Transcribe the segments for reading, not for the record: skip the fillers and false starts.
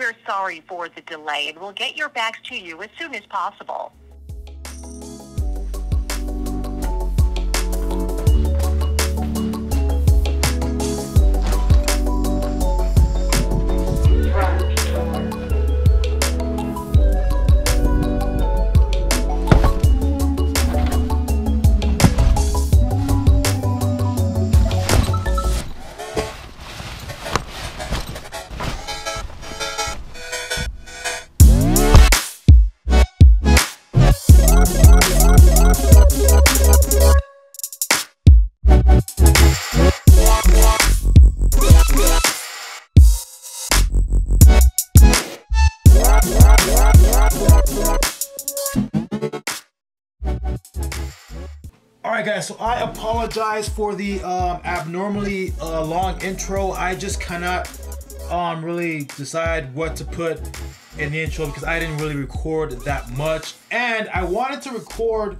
We're sorry for the delay, and we'll get your bags to you as soon as possible. Alright guys, so I apologize for the abnormally long intro. I just cannot really decide what to put in the intro because I didn't really record that much, and I wanted to record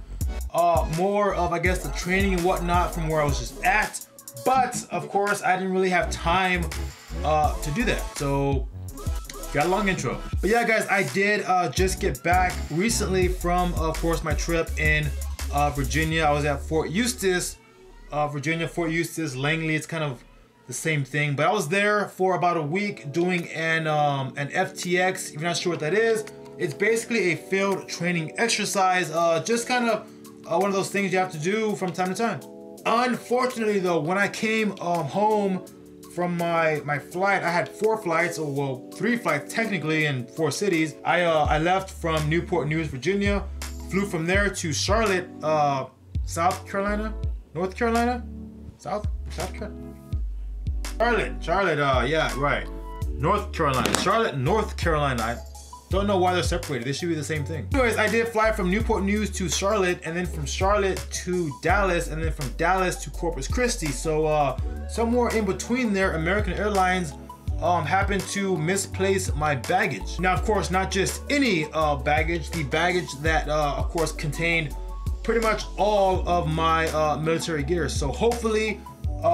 more of, I guess, the training and whatnot from where I was just at, but of course I didn't really have time to do that, so got a long intro. But yeah guys, I did just get back recently from, of course, my trip in Virginia. I was at Fort Eustis, Virginia, Fort Eustis, Langley. It's kind of the same thing, but I was there for about a week doing an FTX. If you're not sure what that is, it's basically a field training exercise. Just kind of one of those things you have to do from time to time. Unfortunately though, when I came home from my flight, I had 4 flights, or well, 3 flights technically in 4 cities. I left from Newport News, Virginia, flew from there to Charlotte, South Carolina, North Carolina, South Carolina, Charlotte, yeah, right, North Carolina, Charlotte, North Carolina. I don't know why they're separated. They should be the same thing. Anyways, I did fly from Newport News to Charlotte, and then from Charlotte to Dallas, and then from Dallas to Corpus Christi. So somewhere in between there, American Airlines happened to misplace my baggage. Now, of course, not just any baggage, the baggage that, of course, contained pretty much all of my military gear. So hopefully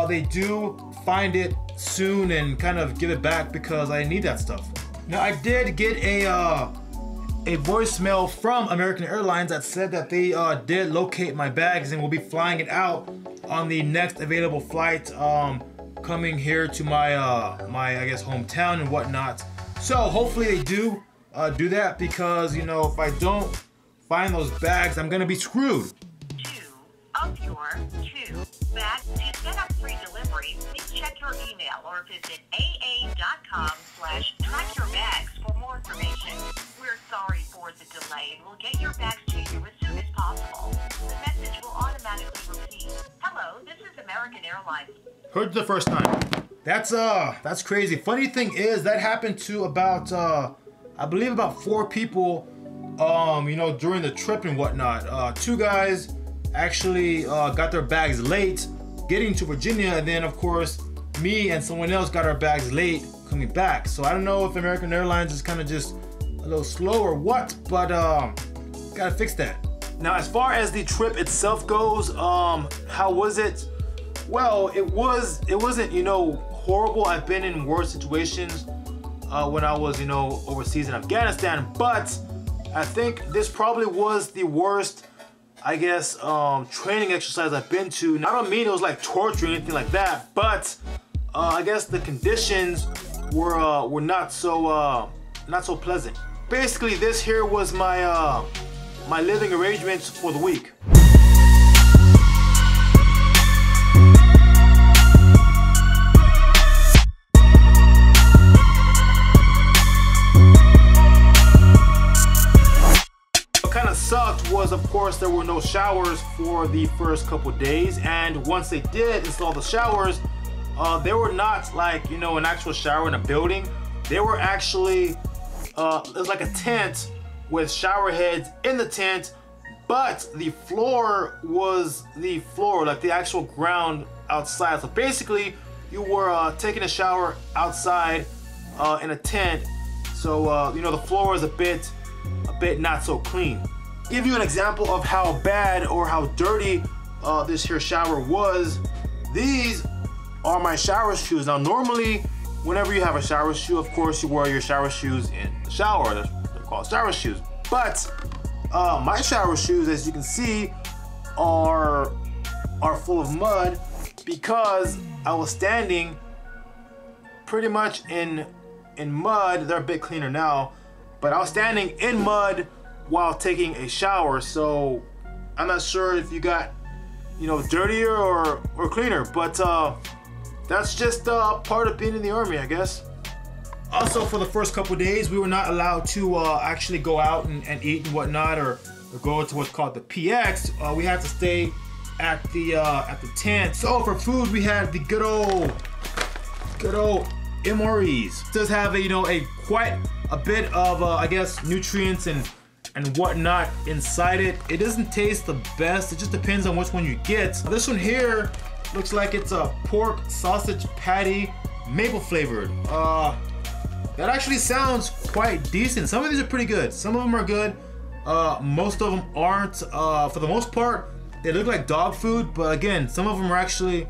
they do find it soon and kind of give it back because I need that stuff. Now, I did get a voicemail from American Airlines that said that they did locate my bags and will be flying it out on the next available flight coming here to my I guess hometown and whatnot. So hopefully they do that, because you know, if I don't find those bags, I'm gonna be screwed. 2 of your 2 bags. To set up free delivery, please check your email or visit aa.com/trackyourbags for more information. We're sorry for the delay, and we'll get your bags to you as soon as possible. The message will automatically repeat. Hello, this is American Airlines. Heard the first time. That's crazy. Funny thing is, that happened to about I believe about 4 people you know, during the trip and whatnot. 2 guys actually got their bags late getting to Virginia, and then of course me and someone else got our bags late coming back. So I don't know if American Airlines is kind of just a little slow or what, but gotta fix that. Now, as far as the trip itself goes, how was it? Well, it wasn't, you know, horrible. I've been in worse situations when I was, you know, overseas in Afghanistan, but I think this probably was the worst, I guess, training exercise I've been to. Now, I don't mean it was like torture or anything like that, but I guess the conditions were not so pleasant. Basically, this here was my my living arrangements for the week. Sucked was, of course, there were no showers for the first couple days, and once they did install the showers, they were not like, you know, an actual shower in a building. They were actually it was like a tent with shower heads in the tent, but the floor was the floor, like the actual ground outside. So basically you were taking a shower outside in a tent, so you know, the floor is a bit not so clean. Give you an example of how bad or how dirty this here shower was. These are my shower shoes. Now, normally whenever you have a shower shoe, of course you wear your shower shoes in the shower. They're called shower shoes. But my shower shoes, as you can see, are full of mud because I was standing pretty much in mud. They're a bit cleaner now, but I was standing in mud while taking a shower, so I'm not sure if you got, you know, dirtier or cleaner, but that's just part of being in the Army, I guess. Also, for the first couple days, we were not allowed to actually go out and eat and whatnot, or go to what's called the PX. We had to stay at the tent. So for food, we had the good old MREs. It does have quite a bit of I guess nutrients and whatnot inside it. It doesn't taste the best. It just depends on which one you get. This one here looks like it's a pork sausage patty, maple flavored. That actually sounds quite decent. Some of these are pretty good. Some of them are good. Most of them aren't. For the most part, they look like dog food, but again, some of them are actually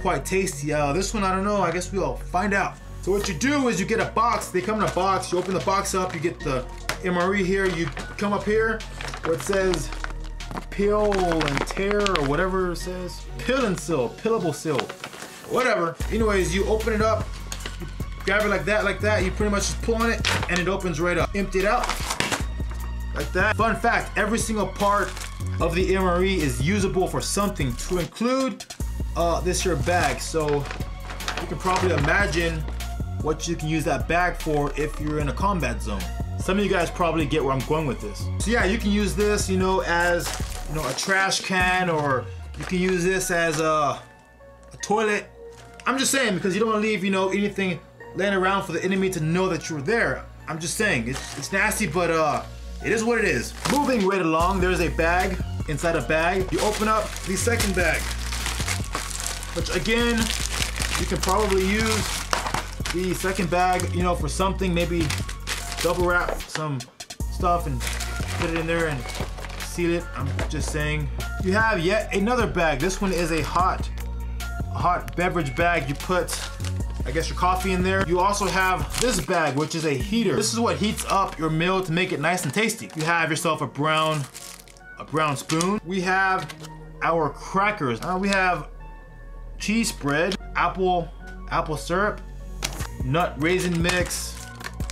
quite tasty. This one, I don't know. I guess we'll find out. So what you do is you get a box. They come in a box. You open the box up. You get the MRE here. You come up here where it says pill and tear or whatever it says. Pill and seal, pillable seal, whatever. Anyways, you open it up. You grab it like that. You pretty much just pull on it and it opens right up. Empty it out like that. Fun fact: every single part of the MRE is usable for something, to include this here bag. So you can probably imagine what you can use that bag for if you're in a combat zone. Some of you guys probably get where I'm going with this. So yeah, you can use this, as a trash can, or you can use this as a toilet. I'm just saying, because you don't want to leave anything laying around for the enemy to know that you're there. I'm just saying, it's nasty, but it is what it is. Moving right along, there's a bag inside a bag. You open up the second bag, which again, you can probably use the second bag, for something, maybe double wrap some stuff and put it in there and seal it. I'm just saying. You have yet another bag. This one is a hot beverage bag. You put, I guess, your coffee in there. You also have this bag, which is a heater. This is what heats up your meal to make it nice and tasty. You have yourself a brown spoon. We have our crackers. We have cheese spread, apple syrup, nut raisin mix,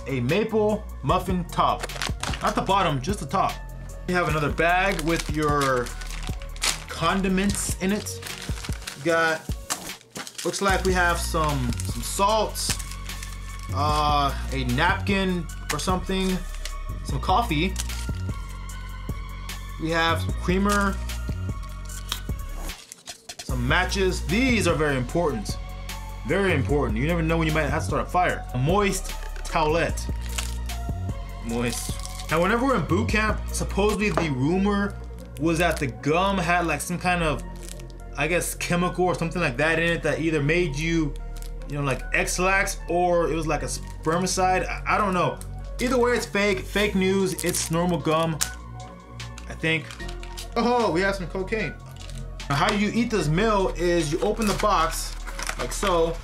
a maple muffin top. Not the bottom, just the top. You have another bag with your condiments in it. You got, looks like we have some salts, a napkin or something, some coffee. We have some creamer, some matches. These are very important. Very important. You never know when you might have to start a fire. A moist towelette. Moist. Now, whenever we're in boot camp, supposedly the rumor was that the gum had like some kind of, I guess, chemical or something like that in it that either made you, like X-lax, or it was like a spermicide. I don't know. Either way, it's fake news. It's normal gum, I think. Oh, we have some cocaine. Now, how you eat this meal is you open the box like so.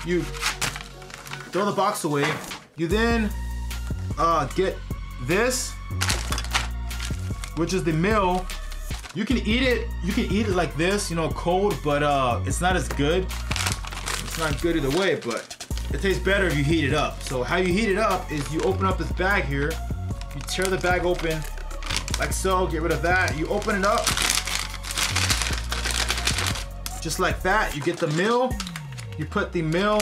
You throw the box away. You then get this, which is the meal. You can eat it. You can eat it like this, cold, but it's not as good. It's not good either way, but it tastes better if you heat it up. So how you heat it up is you open up this bag here. You tear the bag open like so. Get rid of that. You open it up just like that. You get the meal. You put the meal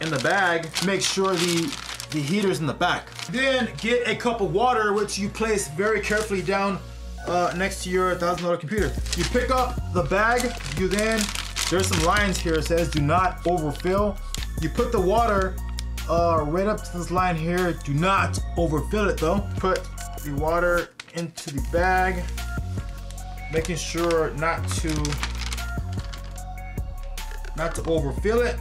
in the bag. Make sure the heater's in the back. Then get a cup of water, which you place very carefully down next to your $1,000 computer. You pick up the bag. You then, there's some lines here. It says do not overfill. You put the water right up to this line here. Do not overfill it though. Put the water into the bag, making sure not to overfill it.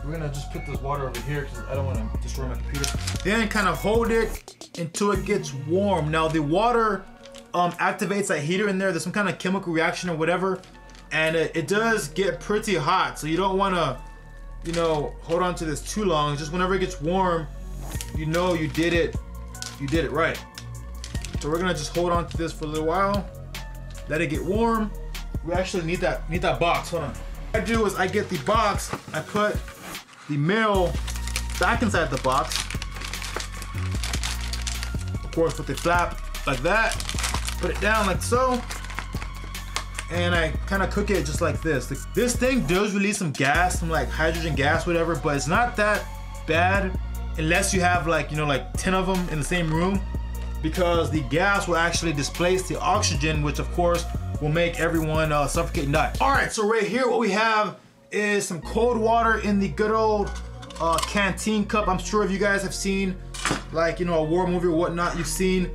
We're gonna just put this water over here because I don't want to destroy my computer. Then kind of hold it until it gets warm. Now the water activates that heater in there. There's some kind of chemical reaction or whatever, and it does get pretty hot, so you don't want to, you know, hold on to this too long. Just whenever it gets warm, you know you did it right. So we're gonna just hold on to this for a little while, let it get warm. We actually need that box. Hold on. What I do is I get the box, I put the mail back inside the box, of course with the flap like that, put it down like so, and I kind of cook it just like this. This thing does release some gas, some like hydrogen gas, whatever, but it's not that bad unless you have like, you know, like 10 of them in the same room, because the gas will actually displace the oxygen, which of course will make everyone suffocate and die. All right, so right here what we have is some cold water in the good old canteen cup. I'm sure if you guys have seen like, you know, a war movie or whatnot, you've seen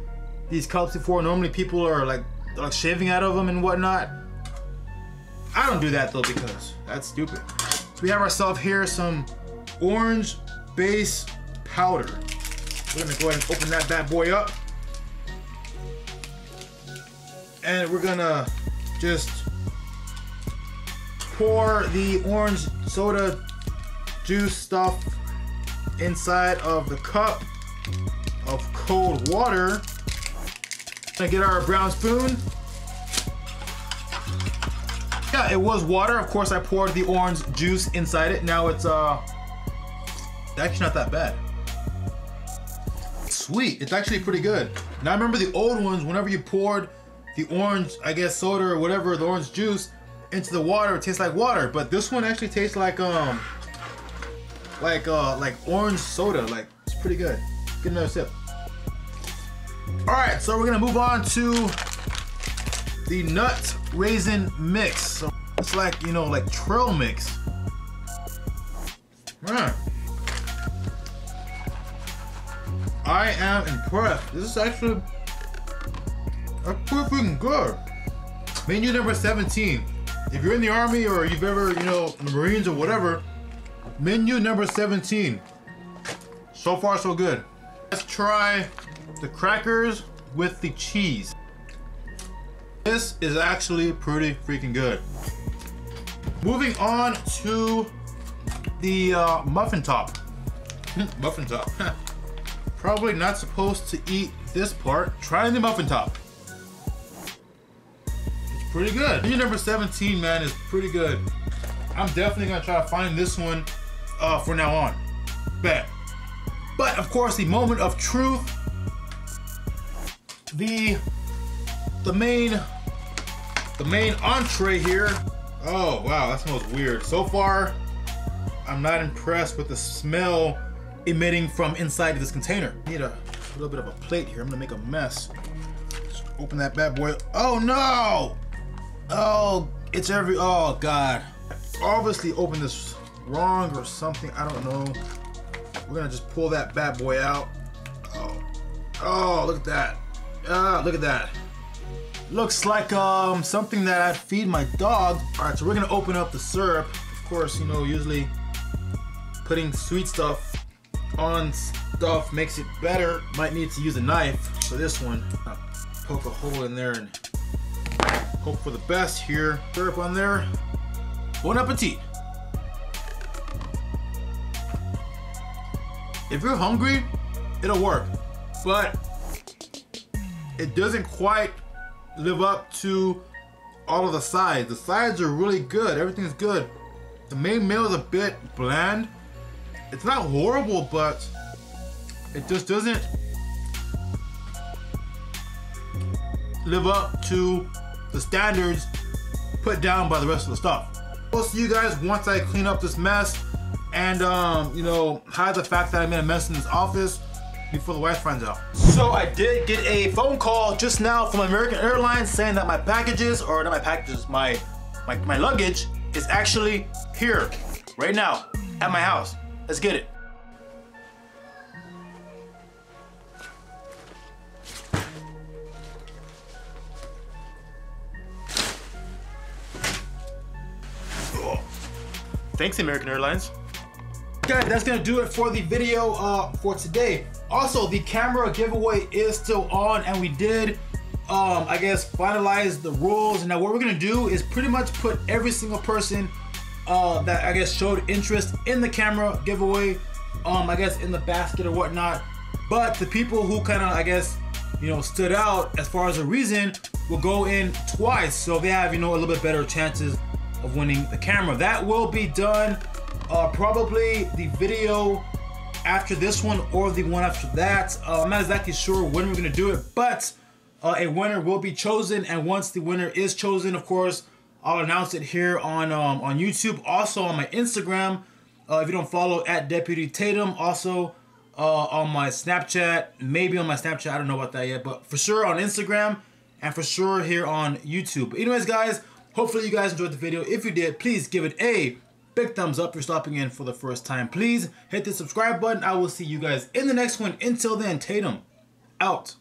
these cups before. Normally people are like shaving out of them and whatnot. I don't do that though, because that's stupid. So we have ourselves here some orange base powder. We're gonna go ahead and open that bad boy up. And we're gonna just pour the orange soda juice stuff inside of the cup of cold water. Gonna get our brown spoon. Yeah, it was water. Of course, I poured the orange juice inside it. Now it's actually not that bad. Sweet, it's actually pretty good. Now I remember the old ones, whenever you poured the orange, I guess soda or whatever, the orange juice into the water, it tastes like water. But this one actually tastes like orange soda. Like, it's pretty good. Get another sip. All right, so we're gonna move on to the nut raisin mix. So it's like, you know, like trail mix. Man, I am impressed. This is actually pretty freaking good. Menu number 17. If you're in the Army or you've ever, you know, in the Marines or whatever, menu number 17. So far, so good. Let's try the crackers with the cheese. This is actually pretty freaking good. Moving on to the muffin top. Muffin top. Probably not supposed to eat this part. Trying the muffin top. It's pretty good. Menu number 17, man, is pretty good. I'm definitely gonna try to find this one for now on. Bet. But of course, the moment of truth. The main entree here. Oh wow, that smells weird. So far, I'm not impressed with the smell emitting from inside of this container. I need a little bit of a plate here. I'm gonna make a mess. Just open that bad boy. Oh no! Oh, it's oh God. Obviously opened this wrong or something, I don't know. We're gonna just pull that bad boy out. Oh, look at that. Look at that. Looks like something that I'd feed my dog. All right, so we're gonna open up the syrup. Of course, you know, usually putting sweet stuff on stuff makes it better. Might need to use a knife for this one. Poke a hole in there and hope for the best here. Syrup on there. Bon appetit. If you're hungry, it'll work, but it doesn't quite live up to all of the sides. The sides are really good. Everything's good. The main meal is a bit bland. It's not horrible, but it just doesn't live up to the standards put down by the rest of the stuff. I'll see you guys once I clean up this mess and you know, hide the fact that I made a mess in this office before the wife finds out. So I did get a phone call just now from American Airlines saying that my packages, or not my packages, my luggage is actually here right now at my house. Let's get it. Thanks, American Airlines. Guys, that's gonna do it for the video for today. Also, the camera giveaway is still on, and we did I guess, finalize the rules. Now what we're gonna do is pretty much put every single person that I guess showed interest in the camera giveaway, I guess in the basket or whatnot. But the people who kind of, I guess, you know, stood out as far as a reason will go in twice, so they have, you know, a little bit better chances of winning the camera. That will be done probably the video after this one or the one after that. I'm not exactly sure when we're gonna do it, but a winner will be chosen, and once the winner is chosen, of course, I'll announce it here on YouTube, also on my Instagram. If you don't follow @Deputy Tatum, also on my Snapchat, maybe on my Snapchat, I don't know about that yet, but for sure on Instagram and for sure here on YouTube. But anyways, guys, hopefully you guys enjoyed the video. If you did, please give it a big thumbs up if you're stopping in for the first time. Please hit the subscribe button. I will see you guys in the next one. Until then, Tatum out.